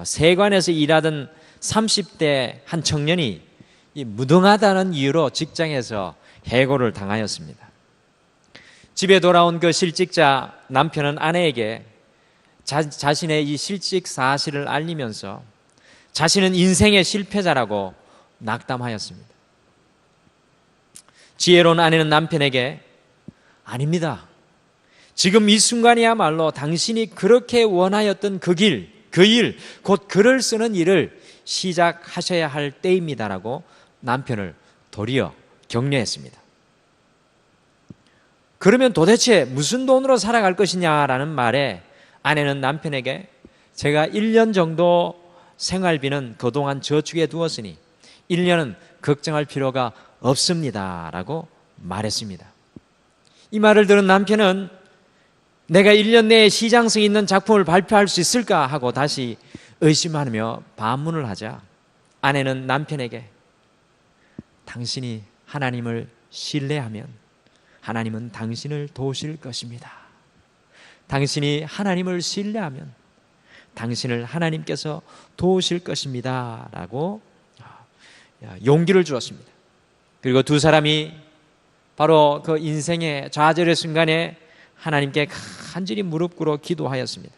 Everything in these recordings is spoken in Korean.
세관에서 일하던 30대 한 청년이 이 무능하다는 이유로 직장에서 해고를 당하였습니다. 집에 돌아온 그 실직자 남편은 아내에게 자신의 이 실직 사실을 알리면서 자신은 인생의 실패자라고 낙담하였습니다. 지혜로운 아내는 남편에게 아닙니다. 지금 이 순간이야말로 당신이 그렇게 원하였던 그 일, 곧 글을 쓰는 일을 시작하셔야 할 때입니다라고 남편을 도리어 격려했습니다. 그러면 도대체 무슨 돈으로 살아갈 것이냐라는 말에 아내는 남편에게 제가 1년 정도 생활비는 그동안 저축해 두었으니 1년은 걱정할 필요가 없습니다라고 말했습니다. 이 말을 들은 남편은 내가 1년 내에 시장성 있는 작품을 발표할 수 있을까 하고 다시 의심하며 반문을 하자 아내는 남편에게 당신이 하나님을 신뢰하면 하나님은 당신을 도우실 것입니다. 당신이 하나님을 신뢰하면 당신을 하나님께서 도우실 것입니다 라고 용기를 주었습니다. 그리고 두 사람이 바로 그 인생의 좌절의 순간에 하나님께 간절히 무릎 꿇어 기도하였습니다.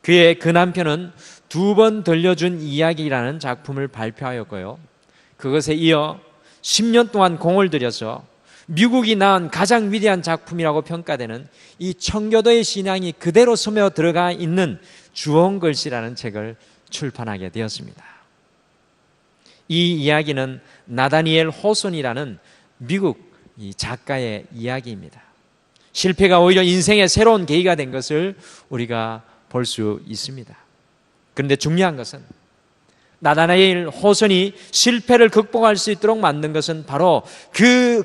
그 남편은 2번 들려준 이야기라는 작품을 발표하였고요. 그것에 이어 10년 동안 공을 들여서 미국이 낳은 가장 위대한 작품이라고 평가되는 이 청교도의 신앙이 그대로 스며 들어가 있는 주홍글씨라는 책을 출판하게 되었습니다. 이 이야기는 나다니엘 호손이라는 미국 작가의 이야기입니다. 실패가 오히려 인생의 새로운 계기가 된 것을 우리가 볼 수 있습니다. 그런데 중요한 것은 나다니엘 호손이 실패를 극복할 수 있도록 만든 것은 바로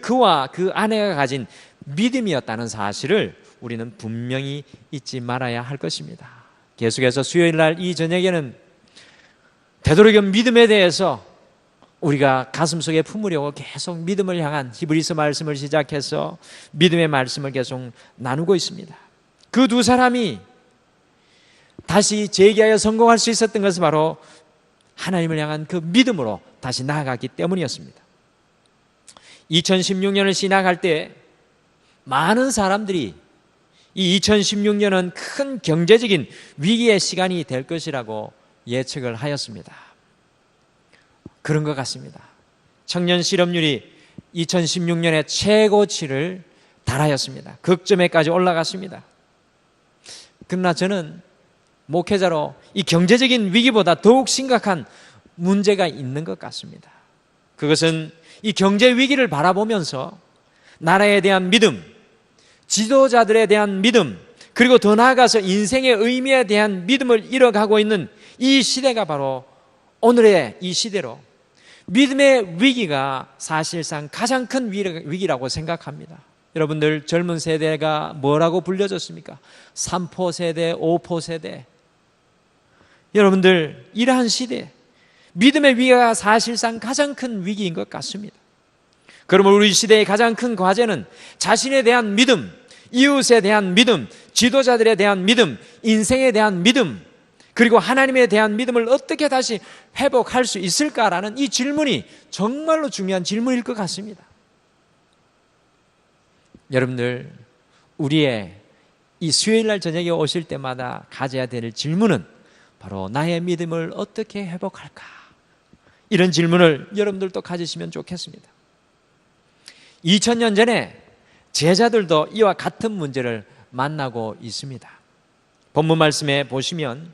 그와 그 아내가 가진 믿음이었다는 사실을 우리는 분명히 잊지 말아야 할 것입니다. 계속해서 수요일 날 이 저녁에는 되도록이면 믿음에 대해서 우리가 가슴속에 품으려고 계속 믿음을 향한 히브리서 말씀을 시작해서 믿음의 말씀을 계속 나누고 있습니다. 그 두 사람이 다시 재기하여 성공할 수 있었던 것은 바로 하나님을 향한 그 믿음으로 다시 나아갔기 때문이었습니다. 2016년을 시작할 때 많은 사람들이 이 2016년은 큰 경제적인 위기의 시간이 될 것이라고 예측을 하였습니다. 그런 것 같습니다. 청년 실업률이 2016년에 최고치를 달하였습니다. 극점에까지 올라갔습니다. 그러나 저는 목회자로 이 경제적인 위기보다 더욱 심각한 문제가 있는 것 같습니다. 그것은 이 경제 위기를 바라보면서 나라에 대한 믿음, 지도자들에 대한 믿음, 그리고 더 나아가서 인생의 의미에 대한 믿음을 잃어가고 있는 이 시대가 바로 오늘의 이 시대로 믿음의 위기가 사실상 가장 큰 위기라고 생각합니다. 여러분들 젊은 세대가 뭐라고 불려졌습니까? 3포 세대, 5포 세대. 여러분들 이러한 시대, 믿음의 위기가 사실상 가장 큰 위기인 것 같습니다. 그러면 우리 시대의 가장 큰 과제는 자신에 대한 믿음, 이웃에 대한 믿음, 지도자들에 대한 믿음, 인생에 대한 믿음, 그리고 하나님에 대한 믿음을 어떻게 다시 회복할 수 있을까라는 이 질문이 정말로 중요한 질문일 것 같습니다. 여러분들 우리의 이 수요일날 저녁에 오실 때마다 가져야 될 질문은 바로 나의 믿음을 어떻게 회복할까? 이런 질문을 여러분들도 가지시면 좋겠습니다. 2000년 전에 제자들도 이와 같은 문제를 만나고 있습니다. 본문 말씀에 보시면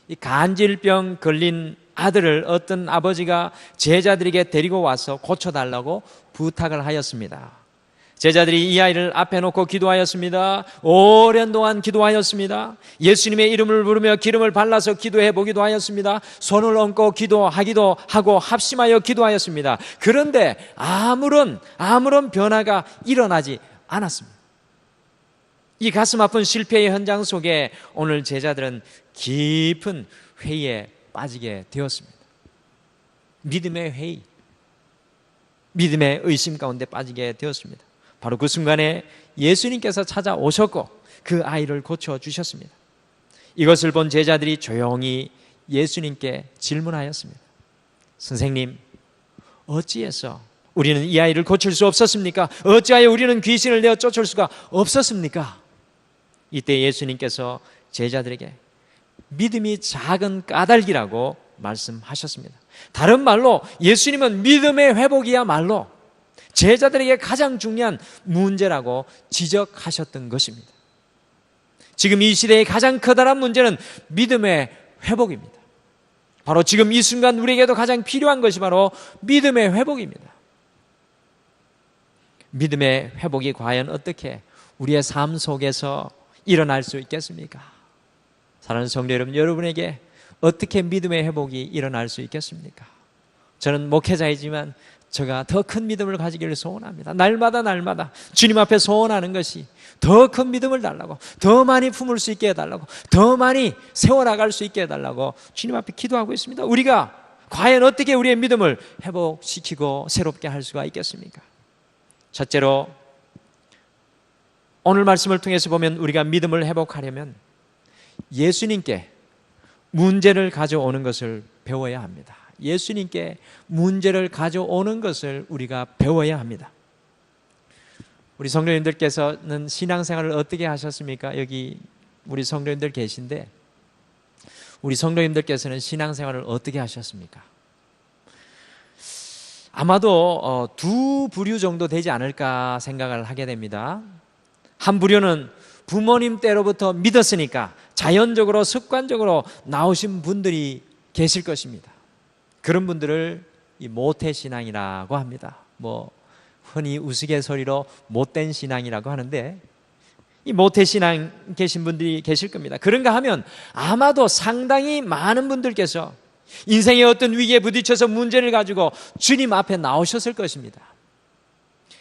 이 간질병 걸린 아들을 어떤 아버지가 제자들에게 데리고 와서 고쳐달라고 부탁을 하였습니다. 제자들이 이 아이를 앞에 놓고 기도하였습니다. 오랜 동안 기도하였습니다. 예수님의 이름을 부르며 기름을 발라서 기도해 보기도 하였습니다. 손을 얹고 기도하기도 하고 합심하여 기도하였습니다. 그런데 아무런 변화가 일어나지 않았습니다. 이 가슴 아픈 실패의 현장 속에 오늘 제자들은 깊은 회의에 빠지게 되었습니다. 믿음의 회의, 믿음의 의심 가운데 빠지게 되었습니다. 바로 그 순간에 예수님께서 찾아오셨고 그 아이를 고쳐주셨습니다. 이것을 본 제자들이 조용히 예수님께 질문하였습니다. 선생님, 어찌해서 우리는 이 아이를 고칠 수 없었습니까? 어찌하여 우리는 귀신을 내어 쫓을 수가 없었습니까? 이때 예수님께서 제자들에게 믿음이 작은 까닭이라고 말씀하셨습니다. 다른 말로 예수님은 믿음의 회복이야말로 제자들에게 가장 중요한 문제라고 지적하셨던 것입니다. 지금 이 시대의 가장 커다란 문제는 믿음의 회복입니다. 바로 지금 이 순간 우리에게도 가장 필요한 것이 바로 믿음의 회복입니다. 믿음의 회복이 과연 어떻게 우리의 삶 속에서 일어날 수 있겠습니까? 사랑하는 성도 여러분, 여러분에게 어떻게 믿음의 회복이 일어날 수 있겠습니까? 저는 목회자이지만 제가 더 큰 믿음을 가지기를 소원합니다. 날마다 주님 앞에 소원하는 것이 더 큰 믿음을 달라고, 더 많이 품을 수 있게 해달라고, 더 많이 세워나갈 수 있게 해달라고 주님 앞에 기도하고 있습니다. 우리가 과연 어떻게 우리의 믿음을 회복시키고 새롭게 할 수가 있겠습니까? 첫째로 오늘 말씀을 통해서 보면 우리가 믿음을 회복하려면 예수님께 문제를 가져오는 것을 배워야 합니다. 예수님께 문제를 가져오는 것을 우리가 배워야 합니다. 우리 성도님들께서는 신앙생활을 어떻게 하셨습니까? 여기 우리 성도님들 계신데 우리 성도님들께서는 신앙생활을 어떻게 하셨습니까? 아마도 두 부류 정도 되지 않을까 생각을 하게 됩니다. 한 부류는 부모님 때로부터 믿었으니까 자연적으로 습관적으로 나오신 분들이 계실 것입니다. 그런 분들을 이 모태신앙이라고 합니다. 흔히 우스갯소리로 못된 신앙이라고 하는데 이 모태신앙 계신 분들이 계실 겁니다. 그런가 하면 아마도 상당히 많은 분들께서 인생의 어떤 위기에 부딪혀서 문제를 가지고 주님 앞에 나오셨을 것입니다.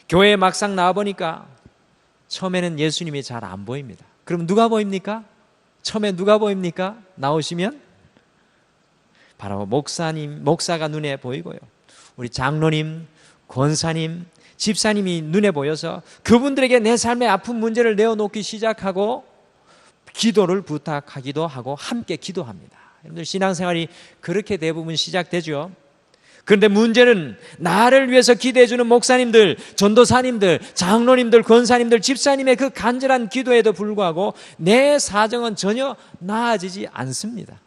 교회에 막상 나와보니까 처음에는 예수님이 잘 안 보입니다. 그럼 누가 보입니까? 처음에 누가 보입니까? 나오시면 바로 목사가 눈에 보이고요. 우리 장로님, 권사님, 집사님이 눈에 보여서 그분들에게 내 삶의 아픈 문제를 내어놓기 시작하고 기도를 부탁하기도 하고 함께 기도합니다. 여러분들 신앙생활이 그렇게 대부분 시작되죠. 그런데 문제는 나를 위해서 기도해주는 목사님들, 전도사님들, 장로님들, 권사님들, 집사님의 그 간절한 기도에도 불구하고 내 사정은 전혀 나아지지 않습니다.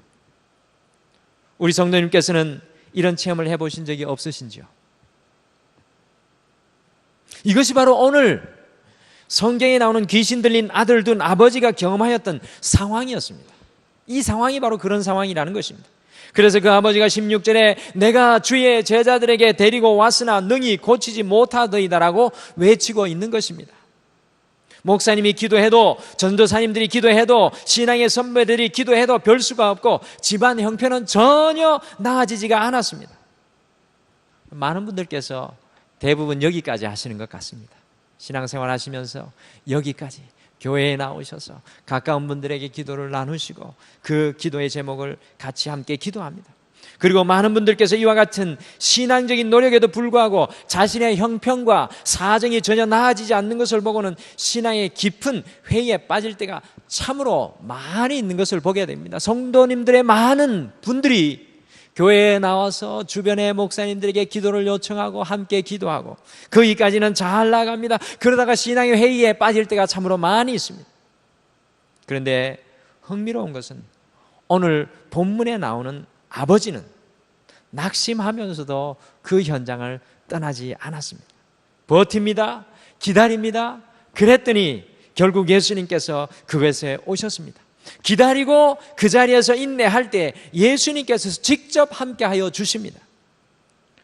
우리 성도님께서는 이런 체험을 해보신 적이 없으신지요? 이것이 바로 오늘 성경에 나오는 귀신 들린 아들 둔 아버지가 경험하였던 상황이었습니다. 이 상황이 바로 그런 상황이라는 것입니다. 그래서 그 아버지가 16절에 내가 주의 제자들에게 데리고 왔으나 능히 고치지 못하더이다라고 외치고 있는 것입니다. 목사님이 기도해도, 전도사님들이 기도해도, 신앙의 선배들이 기도해도 별 수가 없고 집안 형편은 전혀 나아지지가 않았습니다. 많은 분들께서 대부분 여기까지 하시는 것 같습니다. 신앙생활 하시면서 여기까지 교회에 나오셔서 가까운 분들에게 기도를 나누시고 그 기도의 제목을 같이 함께 기도합니다. 그리고 많은 분들께서 이와 같은 신앙적인 노력에도 불구하고 자신의 형편과 사정이 전혀 나아지지 않는 것을 보고는 신앙의 깊은 회의에 빠질 때가 참으로 많이 있는 것을 보게 됩니다. 성도님들의 많은 분들이 교회에 나와서 주변의 목사님들에게 기도를 요청하고 함께 기도하고 거기까지는 잘 나갑니다. 그러다가 신앙의 회의에 빠질 때가 참으로 많이 있습니다. 그런데 흥미로운 것은 오늘 본문에 나오는 아버지는 낙심하면서도 그 현장을 떠나지 않았습니다. 버팁니다. 기다립니다. 그랬더니 결국 예수님께서 그곳에 오셨습니다. 기다리고 그 자리에서 인내할 때 예수님께서 직접 함께하여 주십니다.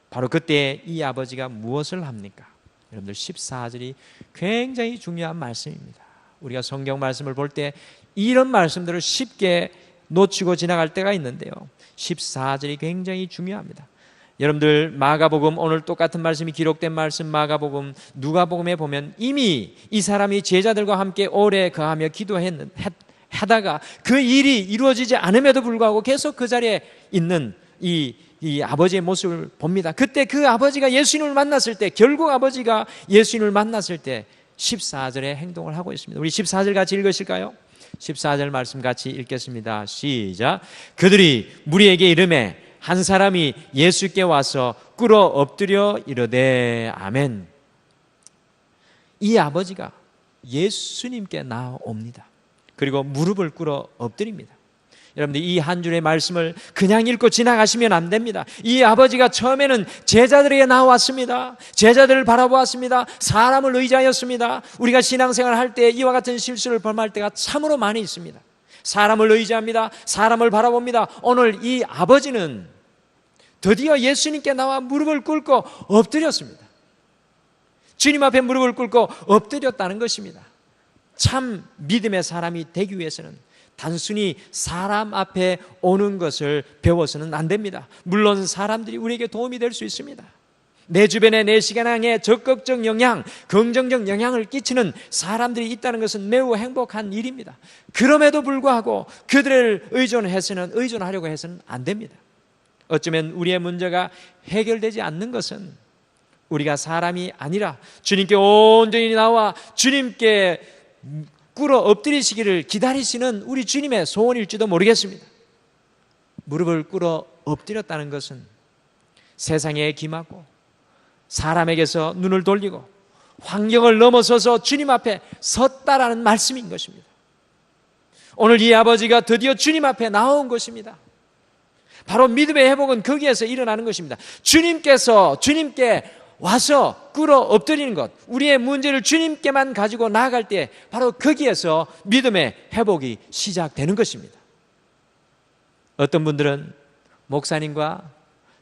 바로 그때 이 아버지가 무엇을 합니까? 여러분들 14절이 굉장히 중요한 말씀입니다. 우리가 성경 말씀을 볼 때 이런 말씀들을 쉽게 놓치고 지나갈 때가 있는데요. 14절이 굉장히 중요합니다. 여러분들 마가복음, 오늘 똑같은 말씀이 기록된 말씀 마가복음, 누가복음에 보면 이미 이 사람이 제자들과 함께 오래 거하며 하다가 그 일이 이루어지지 않음에도 불구하고 계속 그 자리에 있는 이 아버지의 모습을 봅니다. 그때 그 아버지가 예수님을 만났을 때, 결국 아버지가 예수님을 만났을 때 14절에 행동을 하고 있습니다. 우리 14절 같이 읽으실까요? 14절 말씀 같이 읽겠습니다. 시작. 그들이 무리에게 이르매 한 사람이 예수께 와서 꿇어 엎드려 이르되 아멘. 이 아버지가 예수님께 나옵니다. 그리고 무릎을 꿇어 엎드립니다. 여러분들 이 한 줄의 말씀을 그냥 읽고 지나가시면 안 됩니다. 이 아버지가 처음에는 제자들에게 나왔습니다. 제자들을 바라보았습니다. 사람을 의지하였습니다. 우리가 신앙생활을 할 때 이와 같은 실수를 범할 때가 참으로 많이 있습니다. 사람을 의지합니다. 사람을 바라봅니다. 오늘 이 아버지는 드디어 예수님께 나와 무릎을 꿇고 엎드렸습니다. 주님 앞에 무릎을 꿇고 엎드렸다는 것입니다. 참 믿음의 사람이 되기 위해서는 단순히 사람 앞에 오는 것을 배워서는 안 됩니다. 물론 사람들이 우리에게 도움이 될 수 있습니다. 내 주변에 내 신앙에 적극적 영향, 긍정적 영향을 끼치는 사람들이 있다는 것은 매우 행복한 일입니다. 그럼에도 불구하고 그들을 의존하려고 해서는 안 됩니다. 어쩌면 우리의 문제가 해결되지 않는 것은 우리가 사람이 아니라 주님께 온전히 나와 주님께 꿇어 엎드리시기를 기다리시는 우리 주님의 소원일지도 모르겠습니다. 무릎을 꿇어 엎드렸다는 것은 세상에 기마고 사람에게서 눈을 돌리고 환경을 넘어서서 주님 앞에 섰다라는 말씀인 것입니다. 오늘 이 아버지가 드디어 주님 앞에 나온 것입니다. 바로 믿음의 회복은 거기에서 일어나는 것입니다. 주님께 와서 꿇어 엎드리는 것, 우리의 문제를 주님께만 가지고 나아갈 때 바로 거기에서 믿음의 회복이 시작되는 것입니다. 어떤 분들은 목사님과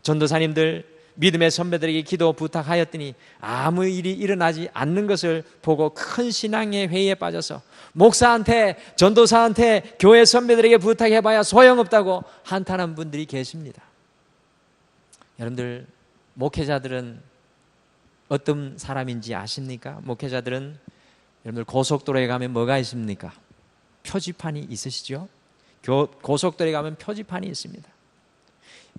전도사님들, 믿음의 선배들에게 기도 부탁하였더니 아무 일이 일어나지 않는 것을 보고 큰 신앙의 회의에 빠져서 목사한테, 전도사한테, 교회 선배들에게 부탁해봐야 소용없다고 한탄한 분들이 계십니다. 여러분들, 목회자들은 어떤 사람인지 아십니까? 목회자들은 여러분들 고속도로에 가면 뭐가 있습니까? 표지판이 있으시죠? 고속도로에 가면 표지판이 있습니다.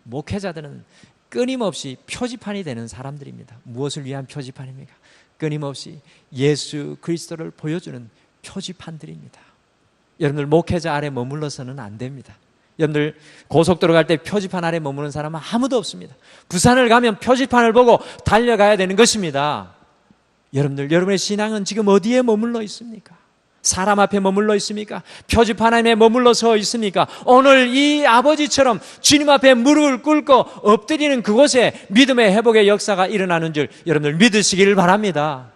목회자들은 끊임없이 표지판이 되는 사람들입니다. 무엇을 위한 표지판입니까? 끊임없이 예수 그리스도를 보여주는 표지판들입니다. 여러분들 목회자 아래 머물러서는 안 됩니다. 여러분들 고속도로 갈 때 표지판 아래 머무는 사람은 아무도 없습니다. 부산을 가면 표지판을 보고 달려가야 되는 것입니다. 여러분의 신앙은 지금 어디에 머물러 있습니까? 사람 앞에 머물러 있습니까? 표지판 안에 머물러서 있습니까? 오늘 이 아버지처럼 주님 앞에 무릎을 꿇고 엎드리는 그곳에 믿음의 회복의 역사가 일어나는 줄 여러분들 믿으시기를 바랍니다.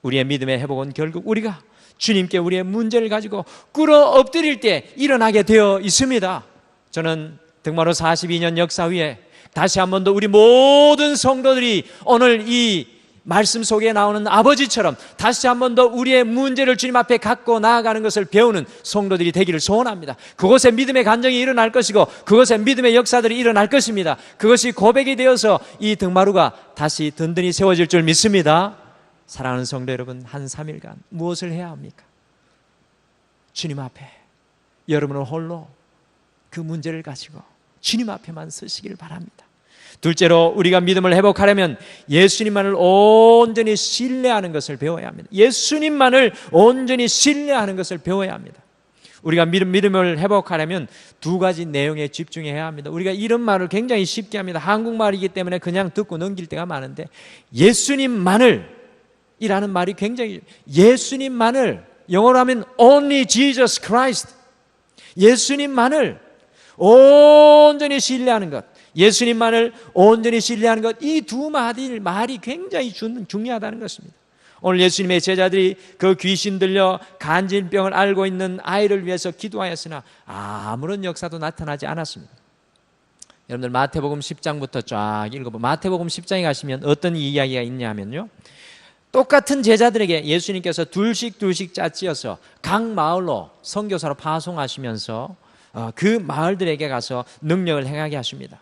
우리의 믿음의 회복은 결국 우리가 주님께 우리의 문제를 가지고 꿇어 엎드릴 때 일어나게 되어 있습니다. 저는 등마로 42년 역사 위에 다시 한 번 더 우리 모든 성도들이 오늘 이 말씀 속에 나오는 아버지처럼 다시 한 번 더 우리의 문제를 주님 앞에 갖고 나아가는 것을 배우는 성도들이 되기를 소원합니다. 그곳에 믿음의 간정이 일어날 것이고 그곳에 믿음의 역사들이 일어날 것입니다. 그것이 고백이 되어서 이 등마루가 다시 든든히 세워질 줄 믿습니다. 사랑하는 성도 여러분, 한 3일간 무엇을 해야 합니까? 주님 앞에 여러분은 홀로 그 문제를 가지고 주님 앞에만 서시길 바랍니다. 둘째로 우리가 믿음을 회복하려면 예수님만을 온전히 신뢰하는 것을 배워야 합니다. 예수님만을 온전히 신뢰하는 것을 배워야 합니다. 우리가 믿음을 회복하려면 두 가지 내용에 집중해야 합니다. 우리가 이런 말을 굉장히 쉽게 합니다. 한국말이기 때문에 그냥 듣고 넘길 때가 많은데 예수님만을 이라는 말이 굉장히 예수님만을 영어로 하면 only Jesus Christ 예수님만을 온전히 신뢰하는 것 예수님만을 온전히 신뢰하는 것 이 두 말이 굉장히 중요하다는 것입니다. 오늘 예수님의 제자들이 그 귀신 들려 간질병을 앓고 있는 아이를 위해서 기도하였으나 아무런 역사도 나타나지 않았습니다. 여러분들 마태복음 10장부터 쫙 읽어보면 마태복음 10장에 가시면 어떤 이야기가 있냐면요 똑같은 제자들에게 예수님께서 둘씩 짝지어서 각 마을로 선교사로 파송하시면서 그 마을들에게 가서 능력을 행하게 하십니다.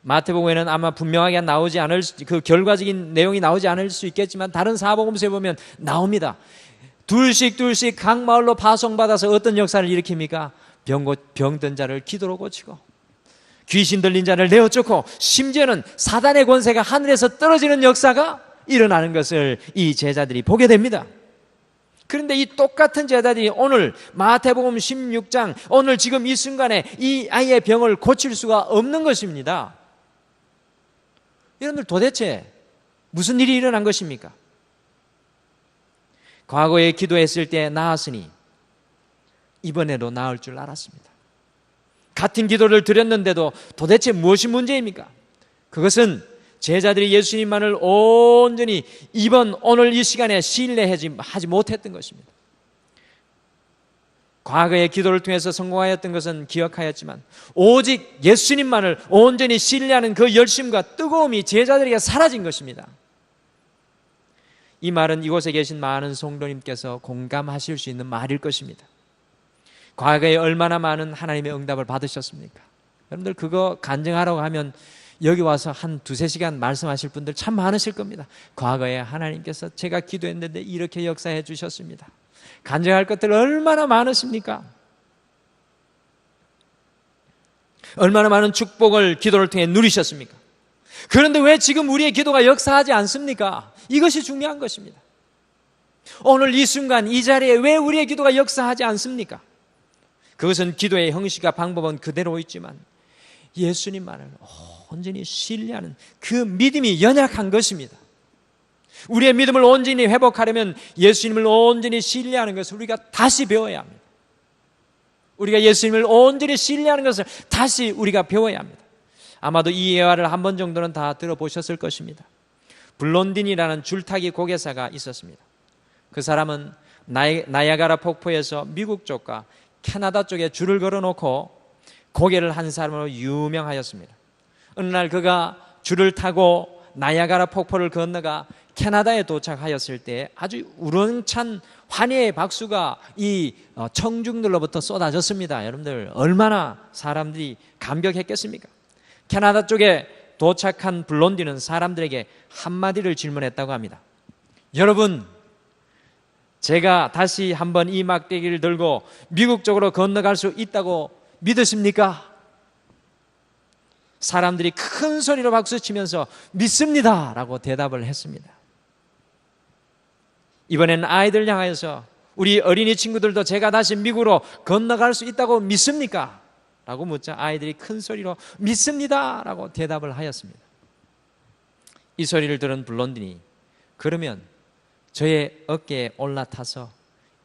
마태복음에는 아마 분명하게 나오지 않을 그 결과적인 내용이 나오지 않을 수 있겠지만 다른 사복음서에 보면 나옵니다. 둘씩 각 마을로 파송받아서 어떤 역사를 일으킵니까? 병든 자를 기도로 고치고 귀신 들린 자를 내어 쫓고 심지어는 사단의 권세가 하늘에서 떨어지는 역사가 일어나는 것을 이 제자들이 보게 됩니다. 그런데 이 똑같은 제자들이 오늘 마태복음 16장, 오늘 지금 이 순간에 이 아이의 병을 고칠 수가 없는 것입니다. 여러분들 도대체 무슨 일이 일어난 것입니까? 과거에 기도했을 때 나았으니 이번에도 나을 줄 알았습니다. 같은 기도를 드렸는데도 도대체 무엇이 문제입니까? 그것은 제자들이 예수님만을 온전히 오늘 이 시간에 신뢰하지 못했던 것입니다. 과거의 기도를 통해서 성공하였던 것은 기억하였지만 오직 예수님만을 온전히 신뢰하는 그 열심과 뜨거움이 제자들에게 사라진 것입니다. 이 말은 이곳에 계신 많은 성도님께서 공감하실 수 있는 말일 것입니다. 과거에 얼마나 많은 하나님의 응답을 받으셨습니까? 여러분들 그거 간증하라고 하면 여기 와서 한 두세 시간 말씀하실 분들 참 많으실 겁니다. 과거에 하나님께서 제가 기도했는데 이렇게 역사해 주셨습니다. 간증할 것들 얼마나 많으십니까? 얼마나 많은 축복을 기도를 통해 누리셨습니까? 그런데 왜 지금 우리의 기도가 역사하지 않습니까? 이것이 중요한 것입니다. 오늘 이 순간 이 자리에 왜 우리의 기도가 역사하지 않습니까? 그것은 기도의 형식과 방법은 그대로 있지만 예수님만을 온전히 신뢰하는 그 믿음이 연약한 것입니다. 우리의 믿음을 온전히 회복하려면 예수님을 온전히 신뢰하는 것을 우리가 다시 배워야 합니다. 우리가 예수님을 온전히 신뢰하는 것을 다시 우리가 배워야 합니다. 아마도 이 예화를 한 번 정도는 다 들어보셨을 것입니다. 블론딘이라는 줄타기 고개사가 있었습니다. 그 사람은 나야가라 폭포에서 미국 쪽과 캐나다 쪽에 줄을 걸어놓고 고개를 한 사람으로 유명하였습니다. 어느 날 그가 줄을 타고 나야가라 폭포를 건너가 캐나다에 도착하였을 때 아주 우렁찬 환희의 박수가 이 청중들로부터 쏟아졌습니다. 여러분들 얼마나 사람들이 감격했겠습니까? 캐나다 쪽에 도착한 블론디는 사람들에게 한마디를 질문했다고 합니다. 여러분, 제가 다시 한번 이 막대기를 들고 미국 쪽으로 건너갈 수 있다고 믿으십니까? 사람들이 큰 소리로 박수치면서 믿습니다 라고 대답을 했습니다. 이번엔 아이들 향하여서 우리 어린이 친구들도 제가 다시 미국으로 건너갈 수 있다고 믿습니까? 라고 묻자 아이들이 큰 소리로 믿습니다 라고 대답을 하였습니다. 이 소리를 들은 블론딘이 그러면 저의 어깨에 올라타서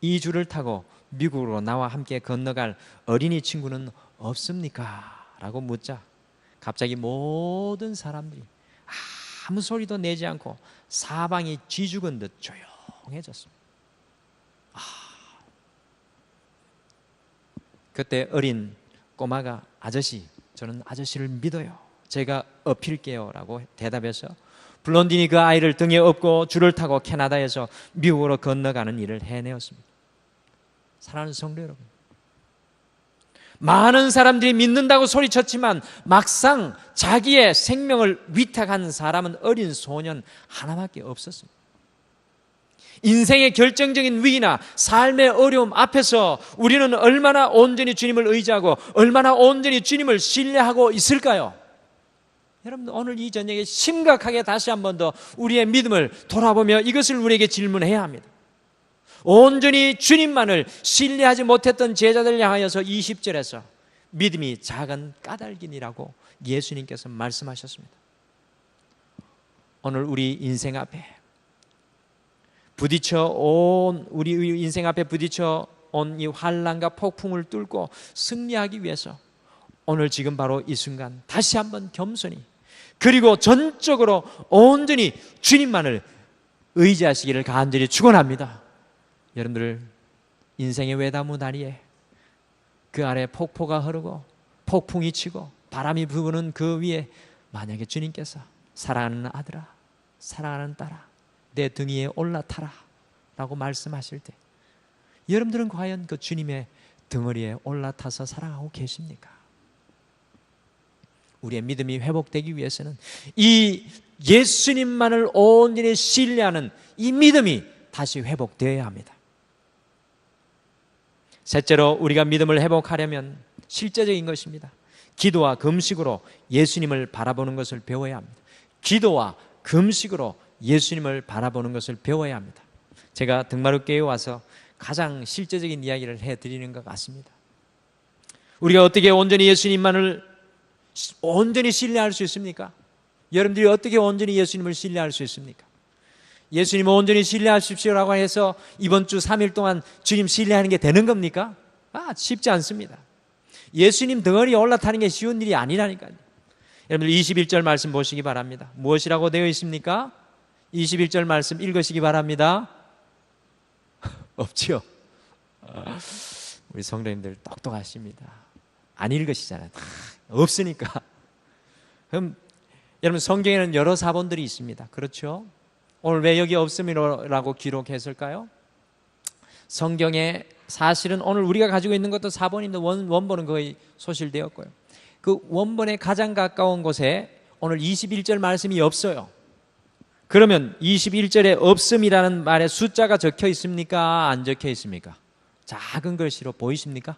이 줄을 타고 미국으로 나와 함께 건너갈 어린이 친구는 없습니까? 라고 묻자 갑자기 모든 사람들이 아무 소리도 내지 않고 사방이 쥐죽은 듯 조용해졌습니다. 그때 어린 꼬마가 아저씨, 저는 아저씨를 믿어요. 제가 업힐게요 라고 대답해서 블론딘이 그 아이를 등에 업고 줄을 타고 캐나다에서 미국으로 건너가는 일을 해내었습니다. 사랑하는 성도 여러분, 많은 사람들이 믿는다고 소리쳤지만 막상 자기의 생명을 위탁한 사람은 어린 소년 하나밖에 없었습니다. 인생의 결정적인 위기나 삶의 어려움 앞에서 우리는 얼마나 온전히 주님을 의지하고 얼마나 온전히 주님을 신뢰하고 있을까요? 여러분, 오늘 이 저녁에 심각하게 다시 한 번 더 우리의 믿음을 돌아보며 이것을 우리에게 질문해야 합니다. 온전히 주님만을 신뢰하지 못했던 제자들 향하여서 20절에서 믿음이 작은 까닭이니라고 예수님께서 말씀하셨습니다. 오늘 우리 인생 앞에 우리 인생 앞에 부딪혀 온 이 환난과 폭풍을 뚫고 승리하기 위해서 오늘 지금 바로 이 순간 다시 한번 겸손히 그리고 전적으로 온전히 주님만을 의지하시기를 간절히 축원합니다. 여러분들 인생의 외다무 다리에 그 아래 폭포가 흐르고 폭풍이 치고 바람이 부는 그 위에 만약에 주님께서 사랑하는 아들아, 사랑하는 딸아, 내 등 위에 올라타라 라고 말씀하실 때 여러분들은 과연 그 주님의 덩어리에 올라타서 사랑하고 계십니까? 우리의 믿음이 회복되기 위해서는 이 예수님만을 온전히 신뢰하는 이 믿음이 다시 회복되어야 합니다. 셋째로 우리가 믿음을 회복하려면 실제적인 것입니다. 기도와 금식으로 예수님을 바라보는 것을 배워야 합니다. 기도와 금식으로 예수님을 바라보는 것을 배워야 합니다. 제가 등마룻교회에 와서 가장 실제적인 이야기를 해드리는 것 같습니다. 우리가 어떻게 온전히 예수님만을 온전히 신뢰할 수 있습니까? 여러분들이 어떻게 온전히 예수님을 신뢰할 수 있습니까? 예수님을 온전히 신뢰하십시오라고 해서 이번 주 3일 동안 주님 신뢰하는 게 되는 겁니까? 쉽지 않습니다. 예수님 덩어리에 올라타는 게 쉬운 일이 아니라니까요. 여러분들 21절 말씀 보시기 바랍니다. 무엇이라고 되어 있습니까? 21절 말씀 읽으시기 바랍니다. 없지요? 우리 성도님들 똑똑하십니다. 안 읽으시잖아요. 없으니까. 그럼 여러분 성경에는 여러 사본들이 있습니다. 그렇죠? 오늘 왜 여기 없음이라고 기록했을까요? 성경에 사실은 오늘 우리가 가지고 있는 것도 사본인데 원본은 거의 소실되었고요. 그 원본에 가장 가까운 곳에 오늘 21절 말씀이 없어요. 그러면 21절에 없음이라는 말에 숫자가 적혀 있습니까? 안 적혀 있습니까? 작은 글씨로 보이십니까?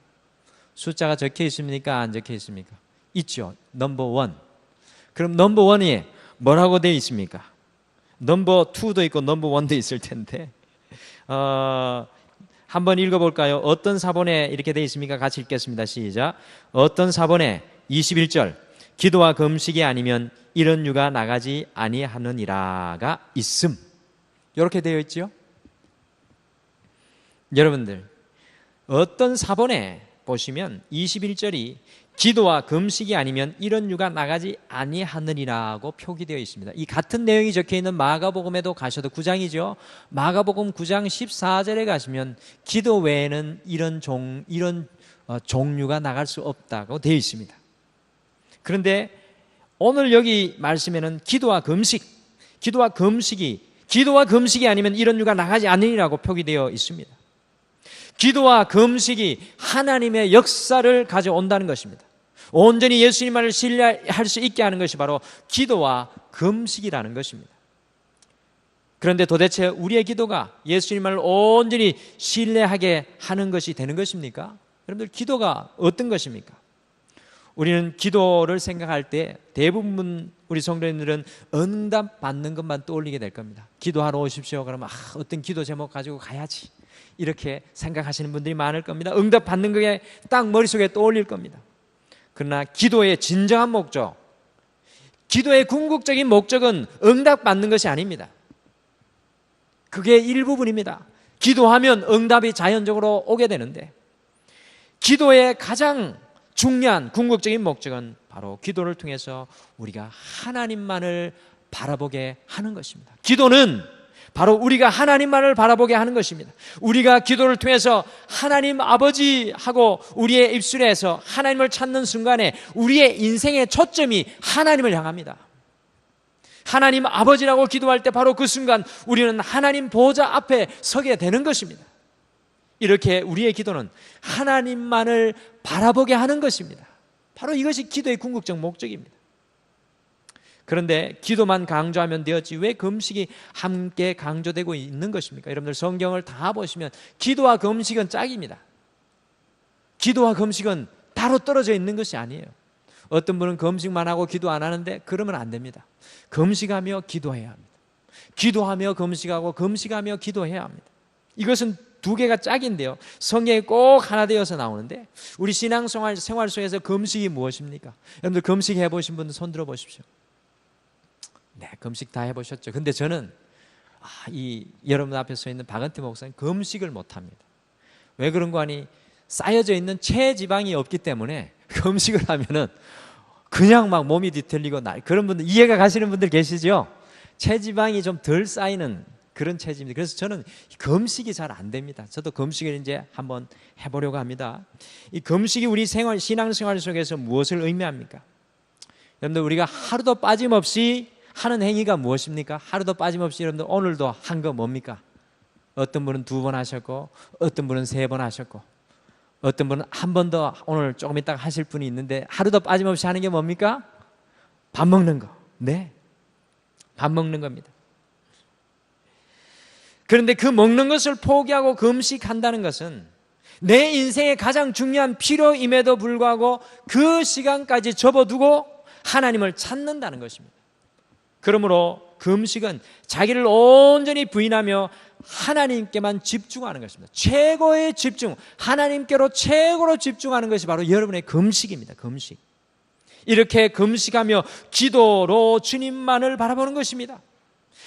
숫자가 적혀 있습니까? 안 적혀 있습니까? 있죠. 넘버 원. 그럼 넘버 원이 뭐라고 되어 있습니까? 넘버 투도 있고 넘버 원도 있을 텐데 한번 읽어볼까요? 어떤 사본에 이렇게 되어 있습니까? 같이 읽겠습니다. 시작. 어떤 사본에 21절 기도와 금식이 아니면 이런 유가 나가지 아니하느니라가 있음. 이렇게 되어 있죠. 여러분들 어떤 사본에 보시면 21절이 기도와 금식이 아니면 이런 유가 나가지 아니하느니라고 표기되어 있습니다. 이 같은 내용이 적혀있는 마가복음에도 가셔도 9장이죠. 마가복음 9장 14절에 가시면 기도 외에는 이런 종류가 나갈 수 없다고 되어 있습니다. 그런데 오늘 여기 말씀에는 기도와 금식이 아니면 이런 유가 나가지 않으리라고 표기되어 있습니다. 기도와 금식이 하나님의 역사를 가져온다는 것입니다. 온전히 예수님만을 신뢰할 수 있게 하는 것이 바로 기도와 금식이라는 것입니다. 그런데 도대체 우리의 기도가 예수님만을 온전히 신뢰하게 하는 것이 되는 것입니까? 여러분들 기도가 어떤 것입니까? 우리는 기도를 생각할 때 대부분 우리 성도님들은 응답 받는 것만 떠올리게 될 겁니다. 기도하러 오십시오. 그러면 어떤 기도 제목 가지고 가야지 이렇게 생각하시는 분들이 많을 겁니다. 응답 받는 게 딱 머릿속에 떠올릴 겁니다. 그러나 기도의 진정한 목적, 기도의 궁극적인 목적은 응답 받는 것이 아닙니다. 그게 일부분입니다. 기도하면 응답이 자연적으로 오게 되는데 기도의 가장 중요한 궁극적인 목적은 바로 기도를 통해서 우리가 하나님만을 바라보게 하는 것입니다. 기도는 바로 우리가 하나님만을 바라보게 하는 것입니다. 우리가 기도를 통해서 하나님 아버지하고 우리의 입술에서 하나님을 찾는 순간에 우리의 인생의 초점이 하나님을 향합니다. 하나님 아버지라고 기도할 때 바로 그 순간 우리는 하나님 보좌 앞에 서게 되는 것입니다. 이렇게 우리의 기도는 하나님만을 바라보게 하는 것입니다. 바로 이것이 기도의 궁극적 목적입니다. 그런데 기도만 강조하면 되었지 왜 금식이 함께 강조되고 있는 것입니까? 여러분들 성경을 다 보시면 기도와 금식은 짝입니다. 기도와 금식은 따로 떨어져 있는 것이 아니에요. 어떤 분은 금식만 하고 기도 안 하는데 그러면 안 됩니다. 금식하며 기도해야 합니다. 기도하며 금식하고 금식하며 기도해야 합니다. 이것은 두 개가 짝인데요. 성경에 꼭 하나 되어서 나오는데 우리 신앙생활 속에서 금식이 무엇입니까? 여러분들 금식 해보신 분들 손 들어 보십시오. 네, 금식 다 해보셨죠. 근데 저는 여러분 앞에 서 있는 박은태 목사님 금식을 못합니다. 왜 그런 거 아니? 쌓여져 있는 체지방이 없기 때문에 금식을 하면은 그냥 막 몸이 뒤틀리고 그런 분들 이해가 가시는 분들 계시죠? 체지방이 좀 덜 쌓이는 그런 체질입니다. 그래서 저는 금식이 잘 안 됩니다. 저도 금식을 이제 한번 해보려고 합니다. 이 금식이 우리 신앙생활 속에서 무엇을 의미합니까? 여러분들 우리가 하루도 빠짐없이 하는 행위가 무엇입니까? 하루도 빠짐없이 여러분들 오늘도 한 거 뭡니까? 어떤 분은 2번 하셨고 어떤 분은 3번 하셨고 어떤 분은 한 번 더 오늘 조금 이따가 하실 분이 있는데 하루도 빠짐없이 하는 게 뭡니까? 밥 먹는 거. 네, 밥 먹는 겁니다. 그런데 그 먹는 것을 포기하고 금식한다는 것은 내 인생의 가장 중요한 필요임에도 불구하고 그 시간까지 접어두고 하나님을 찾는다는 것입니다. 그러므로 금식은 자기를 온전히 부인하며 하나님께만 집중하는 것입니다. 최고의 집중, 하나님께로 최고로 집중하는 것이 바로 여러분의 금식입니다. 금식. 이렇게 금식하며 기도로 주님만을 바라보는 것입니다.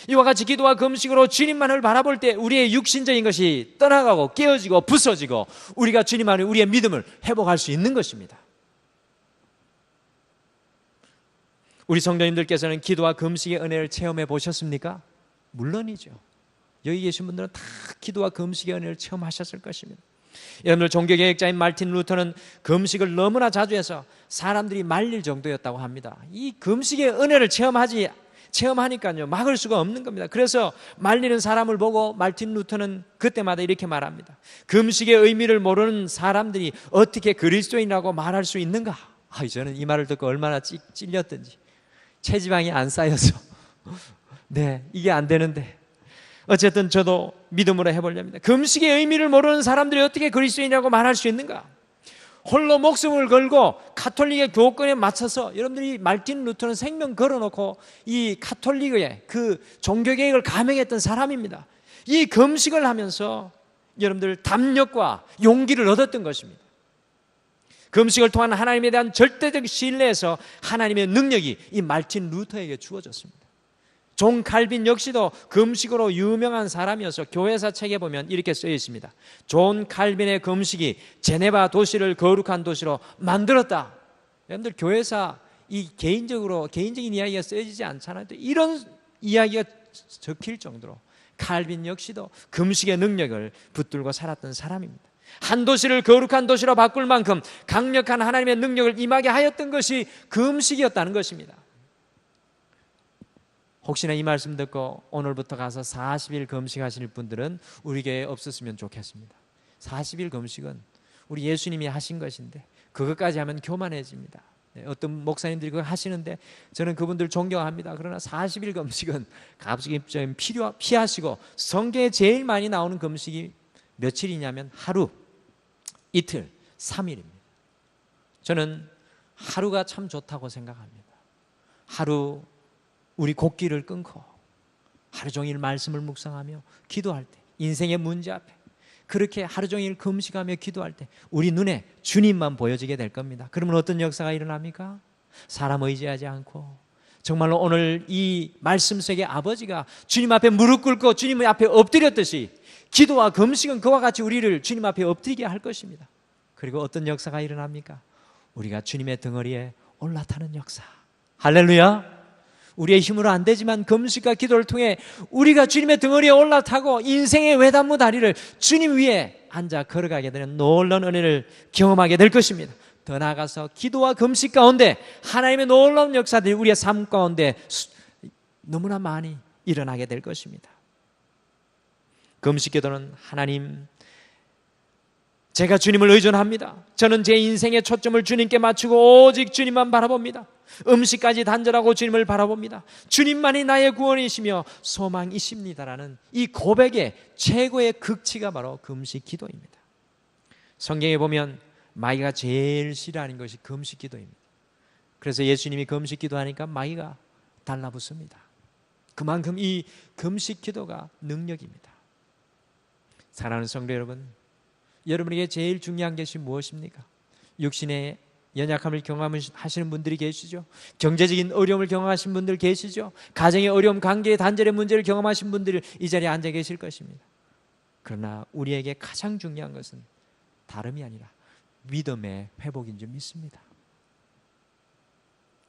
이와 같이 기도와 금식으로 주님만을 바라볼 때 우리의 육신적인 것이 떠나가고 깨어지고 부서지고 우리가 주님 안에 우리의 믿음을 회복할 수 있는 것입니다. 우리 성도님들께서는 기도와 금식의 은혜를 체험해 보셨습니까? 물론이죠. 여기 계신 분들은 다 기도와 금식의 은혜를 체험하셨을 것입니다. 여러분들 종교개혁자인 마르틴 루터는 금식을 너무나 자주 해서 사람들이 말릴 정도였다고 합니다. 이 금식의 은혜를 체험하니까요 막을 수가 없는 겁니다. 그래서 말리는 사람을 보고 마르틴 루터는 그때마다 이렇게 말합니다. 금식의 의미를 모르는 사람들이 어떻게 그리스도인이라고 말할 수 있는가? 저는 이 말을 듣고 얼마나 찔렸던지. 체지방이 안 쌓여서 네, 이게 안 되는데 어쨌든 저도 믿음으로 해보렵니다. 금식의 의미를 모르는 사람들이 어떻게 그리스도인이라고 말할 수 있는가? 홀로 목숨을 걸고 가톨릭의 교권에 맞춰서, 여러분들이 마르틴 루터는 생명 걸어놓고 이 가톨릭의 그 종교개혁을 감행했던 사람입니다. 이 금식을 하면서 여러분들 담력과 용기를 얻었던 것입니다. 금식을 통한 하나님에 대한 절대적 신뢰에서 하나님의 능력이 이 마르틴 루터에게 주어졌습니다. 존 칼빈 역시도 금식으로 유명한 사람이어서 교회사 책에 보면 이렇게 쓰여 있습니다. 존 칼빈의 금식이 제네바 도시를 거룩한 도시로 만들었다. 여러분들 교회사 이 개인적인 이야기가 쓰여지지 않잖아요. 이런 이야기가 적힐 정도로 칼빈 역시도 금식의 능력을 붙들고 살았던 사람입니다. 한 도시를 거룩한 도시로 바꿀 만큼 강력한 하나님의 능력을 임하게 하였던 것이 금식이었다는 것입니다. 혹시나 이 말씀 듣고 오늘부터 가서 40일 금식하실 분들은 우리 교회에 없었으면 좋겠습니다. 40일 금식은 우리 예수님이 하신 것인데 그것까지 하면 교만해집니다. 어떤 목사님들이 그거 하시는데 저는 그분들 존경합니다. 그러나 40일 금식은 갑자기 좀 피하시고, 성경에 제일 많이 나오는 금식이 며칠이냐면 하루, 이틀, 3일입니다. 저는 하루가 참 좋다고 생각합니다. 하루 우리 곡기를 끊고 하루 종일 말씀을 묵상하며 기도할 때, 인생의 문제 앞에 그렇게 하루 종일 금식하며 기도할 때 우리 눈에 주님만 보여지게 될 겁니다. 그러면 어떤 역사가 일어납니까? 사람 의지하지 않고 정말로 오늘 이 말씀 속에 아버지가 주님 앞에 무릎 꿇고 주님 앞에 엎드렸듯이 기도와 금식은 그와 같이 우리를 주님 앞에 엎드리게 할 것입니다. 그리고 어떤 역사가 일어납니까? 우리가 주님의 덩어리에 올라타는 역사. 할렐루야. 우리의 힘으로 안 되지만 금식과 기도를 통해 우리가 주님의 덩어리에 올라타고 인생의 외단무 다리를 주님 위에 앉아 걸어가게 되는 놀라운 은혜를 경험하게 될 것입니다. 더 나아가서 기도와 금식 가운데 하나님의 놀라운 역사들이 우리의 삶 가운데 너무나 많이 일어나게 될 것입니다. 금식 기도는 하나님, 제가 주님을 의존합니다. 저는 제 인생의 초점을 주님께 맞추고 오직 주님만 바라봅니다. 음식까지 단절하고 주님을 바라봅니다. 주님만이 나의 구원이시며 소망이십니다라는 이 고백의 최고의 극치가 바로 금식 기도입니다. 성경에 보면 마귀가 제일 싫어하는 것이 금식 기도입니다. 그래서 예수님이 금식 기도하니까 마귀가 달라붙습니다. 그만큼 이 금식 기도가 능력입니다. 사랑하는 성도 여러분, 여러분에게 제일 중요한 것이 무엇입니까? 육신의 연약함을 경험하시는 분들이 계시죠. 경제적인 어려움을 경험하신 분들 계시죠. 가정의 어려움, 관계의 단절의 문제를 경험하신 분들이 이 자리에 앉아 계실 것입니다. 그러나 우리에게 가장 중요한 것은 다름이 아니라 믿음의 회복인 줄 믿습니다.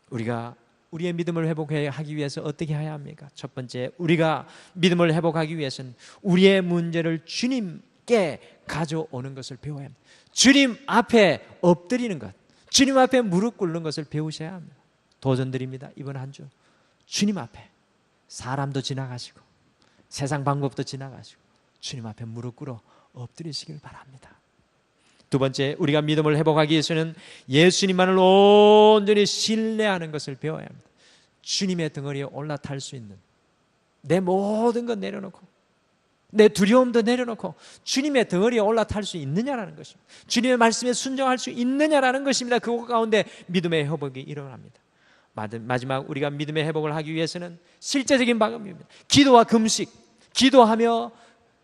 우리가 우리의 믿음을 회복하기 위해서 어떻게 해야 합니까? 첫 번째, 우리가 믿음을 회복하기 위해서는 우리의 문제를 주님께 가져오는 것을 배워야 합니다. 주님 앞에 엎드리는 것, 주님 앞에 무릎 꿇는 것을 배우셔야 합니다. 도전드립니다. 이번 한 주 주님 앞에 사람도 지나가시고 세상 방법도 지나가시고 주님 앞에 무릎 꿇어 엎드리시길 바랍니다. 두 번째, 우리가 믿음을 회복하기 위해서는 예수님만을 온전히 신뢰하는 것을 배워야 합니다. 주님의 덩어리에 올라탈 수 있는, 내 모든 것 내려놓고 내 두려움도 내려놓고 주님의 덩어리에 올라탈 수 있느냐라는 것입니다. 주님의 말씀에 순종할 수 있느냐라는 것입니다. 그것 가운데 믿음의 회복이 일어납니다. 마지막 우리가 믿음의 회복을 하기 위해서는 실제적인 방법입니다. 기도와 금식, 기도하며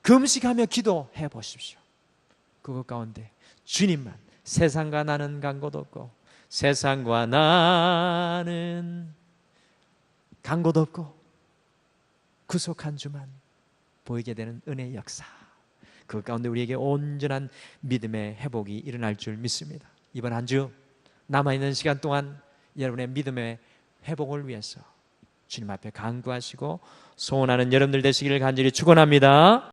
금식하며 기도해 보십시오. 그것 가운데 주님만, 세상과 나는 간 곳 없고 세상과 나는 간 곳 없고 구속한 주만 보이게 되는 은혜의 역사, 그 가운데 우리에게 온전한 믿음의 회복이 일어날 줄 믿습니다. 이번 한 주 남아있는 시간 동안 여러분의 믿음의 회복을 위해서 주님 앞에 간구하시고 소원하는 여러분들 되시기를 간절히 축원합니다.